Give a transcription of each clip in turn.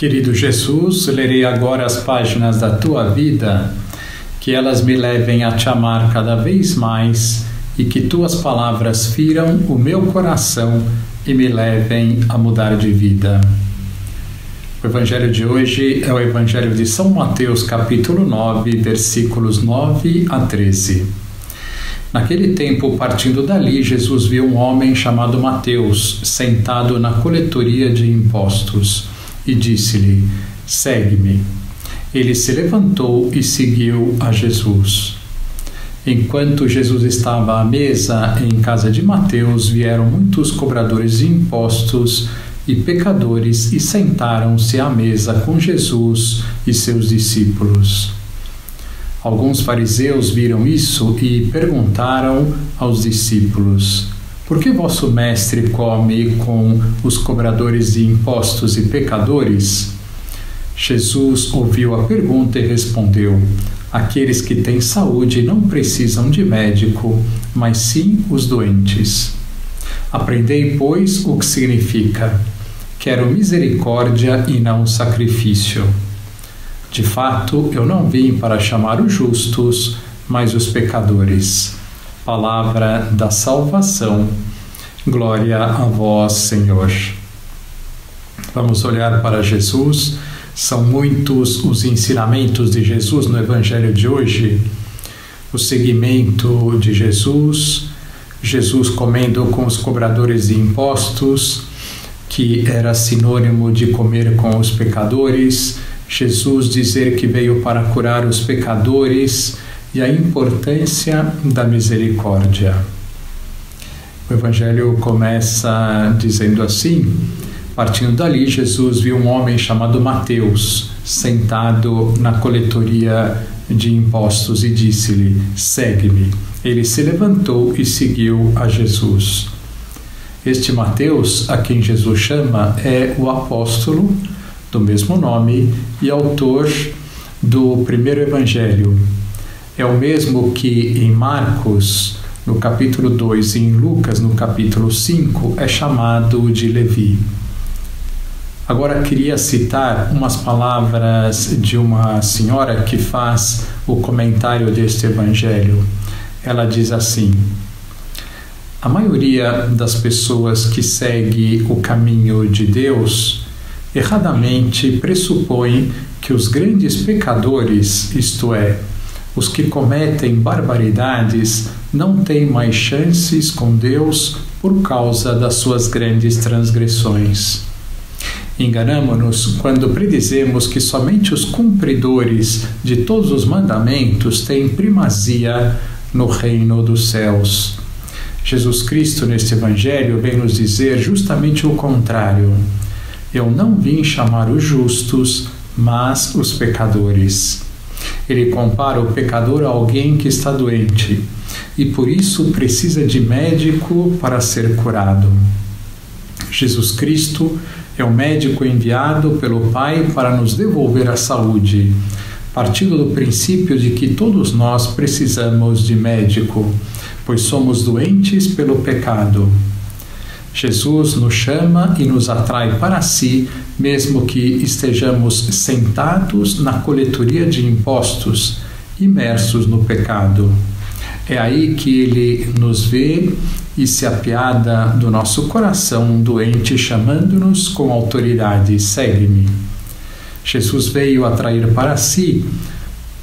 Querido Jesus, lerei agora as páginas da Tua vida, que elas me levem a Te amar cada vez mais e que Tuas palavras firam o meu coração e me levem a mudar de vida. O Evangelho de hoje é o Evangelho de São Mateus, capítulo 9, versículos 9 a 13. Naquele tempo, partindo dali, Jesus viu um homem chamado Mateus, sentado na coletoria de impostos, e disse-lhe: "Segue-me." Ele se levantou e seguiu a Jesus. Enquanto Jesus estava à mesa em casa de Mateus, vieram muitos cobradores de impostos e pecadores e sentaram-se à mesa com Jesus e seus discípulos. Alguns fariseus viram isso e perguntaram aos discípulos: "Por que vosso mestre come com os cobradores de impostos e pecadores?" Jesus ouviu a pergunta e respondeu: "Aqueles que têm saúde não precisam de médico, mas sim os doentes. Aprendei, pois, o que significa: quero misericórdia e não sacrifício. De fato, eu não vim para chamar os justos, mas os pecadores." Palavra da salvação. Glória a vós, Senhor. Vamos olhar para Jesus. São muitos os ensinamentos de Jesus no Evangelho de hoje. O seguimento de Jesus, Jesus comendo com os cobradores de impostos, que era sinônimo de comer com os pecadores, Jesus dizer que veio para curar os pecadores e a importância da misericórdia. O Evangelho começa dizendo assim: partindo dali, Jesus viu um homem chamado Mateus, sentado na coletoria de impostos, e disse-lhe: "Segue-me." Ele se levantou e seguiu a Jesus. Este Mateus, a quem Jesus chama, é o apóstolo do mesmo nome e autor do primeiro Evangelho. É o mesmo que em Marcos, no capítulo 2, e em Lucas, no capítulo 5, é chamado de Levi. Agora queria citar umas palavras de uma senhora que faz o comentário deste Evangelho. Ela diz assim: "A maioria das pessoas que segue o caminho de Deus erradamente pressupõe que os grandes pecadores, isto é, os que cometem barbaridades, não têm mais chances com Deus por causa das suas grandes transgressões. Enganamo-nos quando predizemos que somente os cumpridores de todos os mandamentos têm primazia no reino dos céus. Jesus Cristo, neste Evangelho, vem nos dizer justamente o contrário. Eu não vim chamar os justos, mas os pecadores. Ele compara o pecador a alguém que está doente e por isso precisa de médico para ser curado. Jesus Cristo é o médico enviado pelo Pai para nos devolver a saúde, partindo do princípio de que todos nós precisamos de médico, pois somos doentes pelo pecado. Jesus nos chama e nos atrai para si, mesmo que estejamos sentados na coletoria de impostos, imersos no pecado. É aí que Ele nos vê e se apiada do nosso coração doente, chamando-nos com autoridade: "Segue-me." Jesus veio atrair para si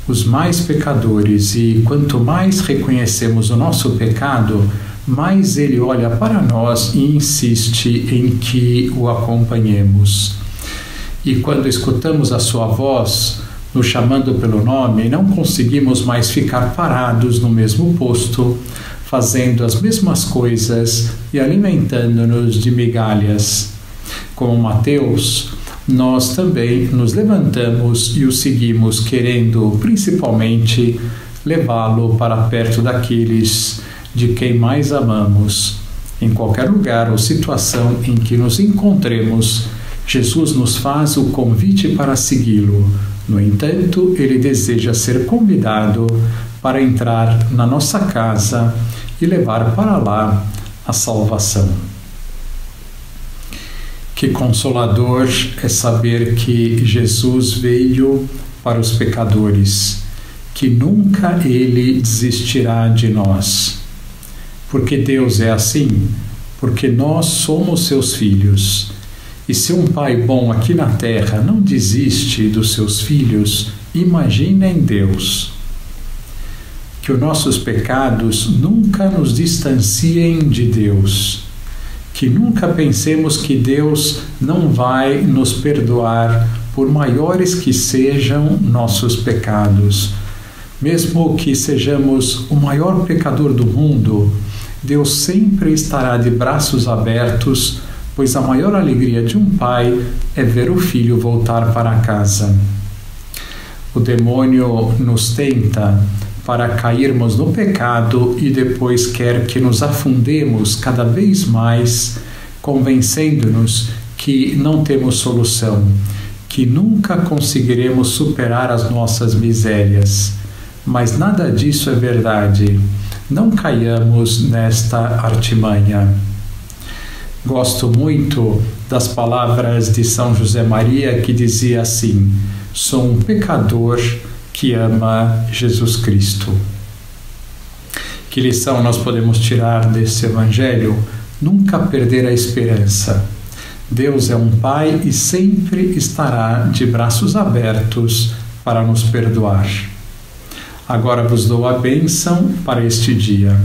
os mais pecadores e quanto mais reconhecemos o nosso pecado, mais Ele olha para nós e insiste em que o acompanhemos. E quando escutamos a sua voz, nos chamando pelo nome, não conseguimos mais ficar parados no mesmo posto, fazendo as mesmas coisas e alimentando-nos de migalhas. Como Mateus, nós também nos levantamos e o seguimos, querendo principalmente levá-lo para perto daqueles de quem mais amamos. Em qualquer lugar ou situação em que nos encontremos, Jesus nos faz o convite para segui-lo. No entanto, Ele deseja ser convidado para entrar na nossa casa e levar para lá a salvação. Que consolador é saber que Jesus veio para os pecadores, que nunca Ele desistirá de nós. Porque Deus é assim, porque nós somos seus filhos. E se um pai bom aqui na terra não desiste dos seus filhos, imaginem Deus. Que os nossos pecados nunca nos distanciem de Deus. Que nunca pensemos que Deus não vai nos perdoar, por maiores que sejam nossos pecados. Mesmo que sejamos o maior pecador do mundo, Deus sempre estará de braços abertos, pois a maior alegria de um pai é ver o filho voltar para casa. O demônio nos tenta para cairmos no pecado e depois quer que nos afundemos cada vez mais, convencendo-nos que não temos solução, que nunca conseguiremos superar as nossas misérias. Mas nada disso é verdade. Não caiamos nesta artimanha. Gosto muito das palavras de São José Maria, que dizia assim: sou um pecador que ama Jesus Cristo. Que lição nós podemos tirar desse Evangelho? Nunca perder a esperança. Deus é um Pai e sempre estará de braços abertos para nos perdoar. Agora vos dou a bênção para este dia.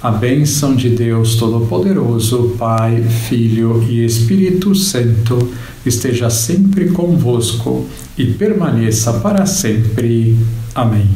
A bênção de Deus Todo-Poderoso, Pai, Filho e Espírito Santo, esteja sempre convosco e permaneça para sempre. Amém.